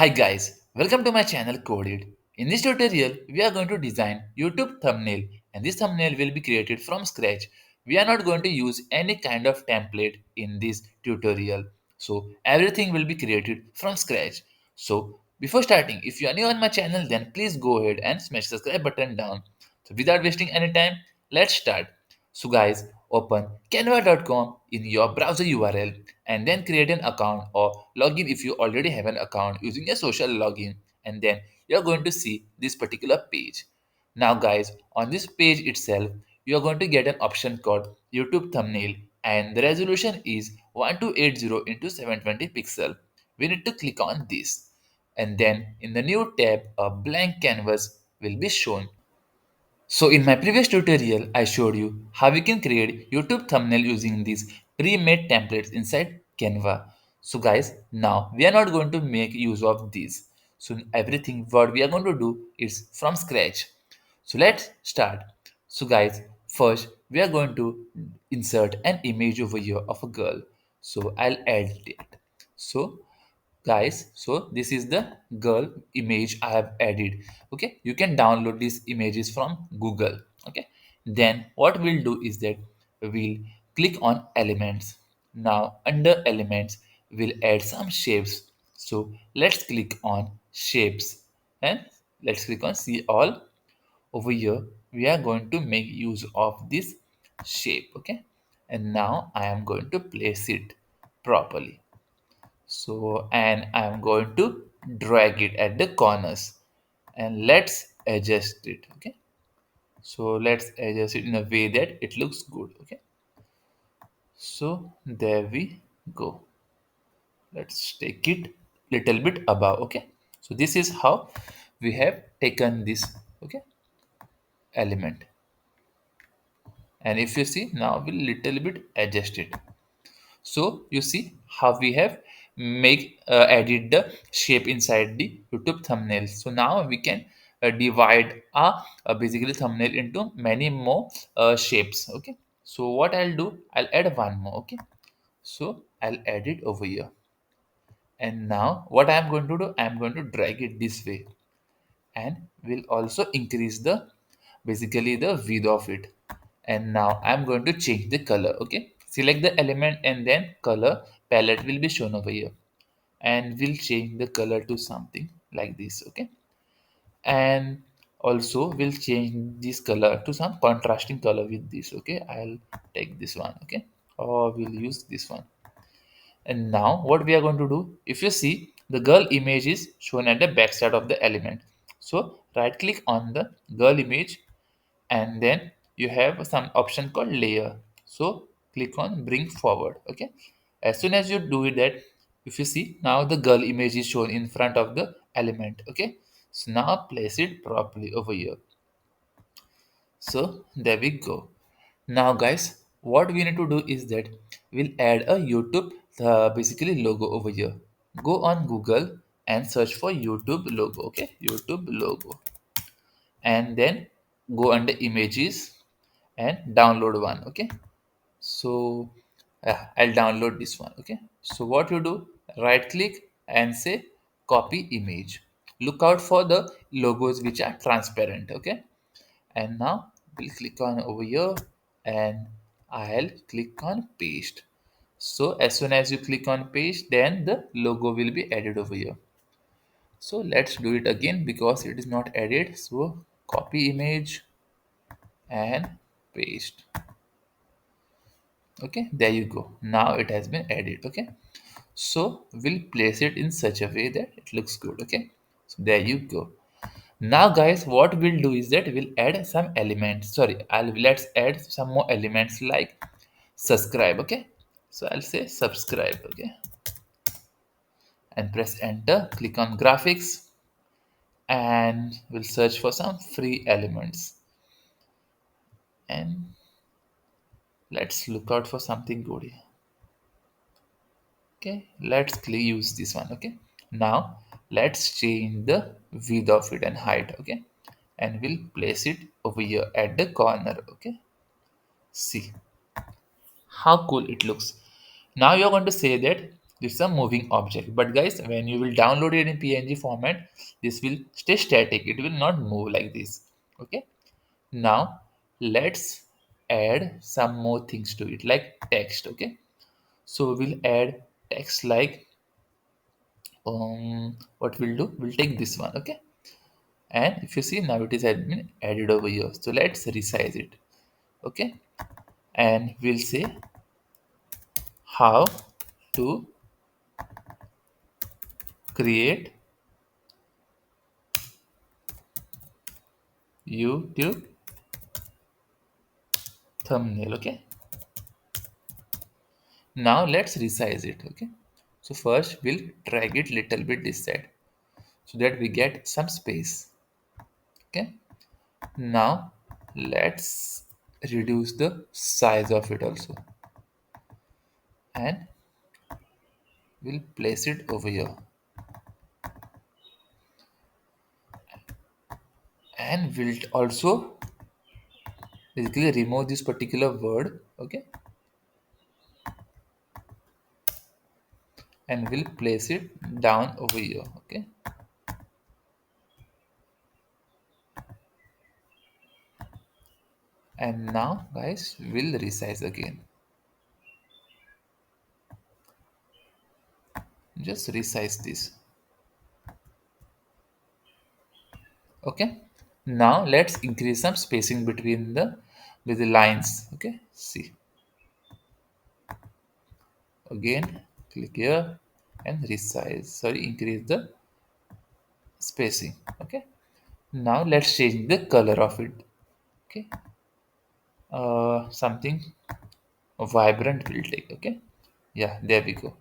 Hi guys, welcome to my channel Coded. In this tutorial, we are going to design YouTube thumbnail and this thumbnail will be created from scratch. We are not going to use any kind of template in this tutorial. So everything will be created from scratch. So before starting, if you are new on my channel, then please go ahead and smash the subscribe button down. So without wasting any time, let's start. So guys, open canva.com in your browser URL and then create an account or log in if you already have an account using a social login, and then you're going to see this particular page. Now guys, on this page itself, you're going to get an option called YouTube thumbnail and the resolution is 1280 into 720 pixel. We need to click on this, and then in the new tab a blank canvas will be shown. So in my previous tutorial, I showed you how we can create YouTube thumbnail using these pre-made templates inside Canva. So guys, now we are not going to make use of these. So everything what we are going to do is from scratch. So let's start. So guys, first we are going to insert an image over here of a girl. So I'll add it. So guys, so this is the girl image I have added. Okay, you can download these images from Google. Okay, then what we'll do is that we'll click on elements. Now under elements we'll add some shapes. So let's click on shapes and let's click on see all. Over here we are going to make use of this shape. Okay, and now I am going to place it properly. So, and I'm going to drag it at the corners and let's adjust it. Okay. So let's adjust it in a way that it looks good. Okay. So there we go. Let's take it little bit above. Okay. So this is how we have taken this. Okay. Element. And if you see now we'll little bit adjust it. So you see how we have make added the shape inside the YouTube thumbnail. So now we can divide basically thumbnail into many more shapes. Okay. So what I'll do, I'll add one more. Okay. So I'll add it over here. And now what I'm going to do, I'm going to drag it this way and will also increase the basically the width of it. And now I'm going to change the color. Okay, select the element and then color palette will be shown over here, and we'll change the color to something like this. Okay, and also we'll change this color to some contrasting color with this. Okay, I'll take this one. Okay, or we'll use this one. And now what we are going to do, if you see the girl image is shown at the back side of the element. So right click on the girl image and then you have some option called layer. So click on bring forward. Okay. As soon as you do it that, if you see now the girl image is shown in front of the element. Okay. So now place it properly over here. So there we go. Now, guys, what we need to do is that we'll add a YouTube basically logo over here. Go on Google and search for YouTube logo. Okay, YouTube logo, and then go under images and download one. Okay, so I'll download this one. Okay, so what you do, right click and say copy image. Look out for the logos which are transparent. Okay, and now we'll click on over here and I'll click on paste. So as soon as you click on paste, then the logo will be added over here. So let's do it again because it is not added. So copy image and paste. Okay, there you go. Now it has been added. Okay, so we'll place it in such a way that it looks good. Okay, so there you go. Now guys, what we'll do is that we'll add some elements. Sorry, I'll let's add some more elements like subscribe. Okay, so I'll say subscribe. Okay, and press enter. Click on graphics and we'll search for some free elements. And let's look out for something good here. Okay, let's use this one. Okay, now let's change the width of it and height. Okay, and we'll place it over here at the corner. Okay, see how cool it looks. Now you're going to say that This is a moving object. But guys, when you will download it in PNG format, this will stay static. It will not move like this. Okay. Now let's add some more things to it, like text. Okay. So we'll add text like what we'll do, we'll take this one. Okay. And if you see, now it is had been added over here. So let's resize it. Okay. And we'll say how to create YouTube thumbnail. Okay. Now let's resize it. Okay. So first we'll drag it little bit this side so that we get some space. Okay. Now let's reduce the size of it also, and we'll place it over here, and we'll also basically remove this particular word. Okay. And we'll place it down over here. Okay. And now guys, we'll resize again. Just resize this. Okay. Now let's increase some spacing between the with the lines. Okay. See, again click here and resize, sorry, increase the spacing. Okay. Now let's change the color of it. Okay. Something vibrant will take. Okay. Yeah, there we go.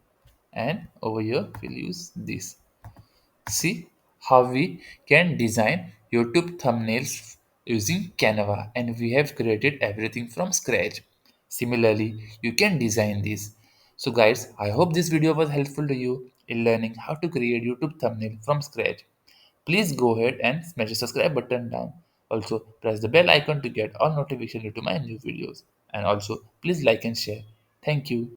And over here we'll use this. See how we can design YouTube thumbnails using Canva, and we have created everything from scratch. Similarly, you can design this. So guys, I hope this video was helpful to you in learning how to create YouTube thumbnail from scratch. Please go ahead and smash the subscribe button down. Also, press the bell icon to get all notifications to my new videos. And also, please like and share. Thank you.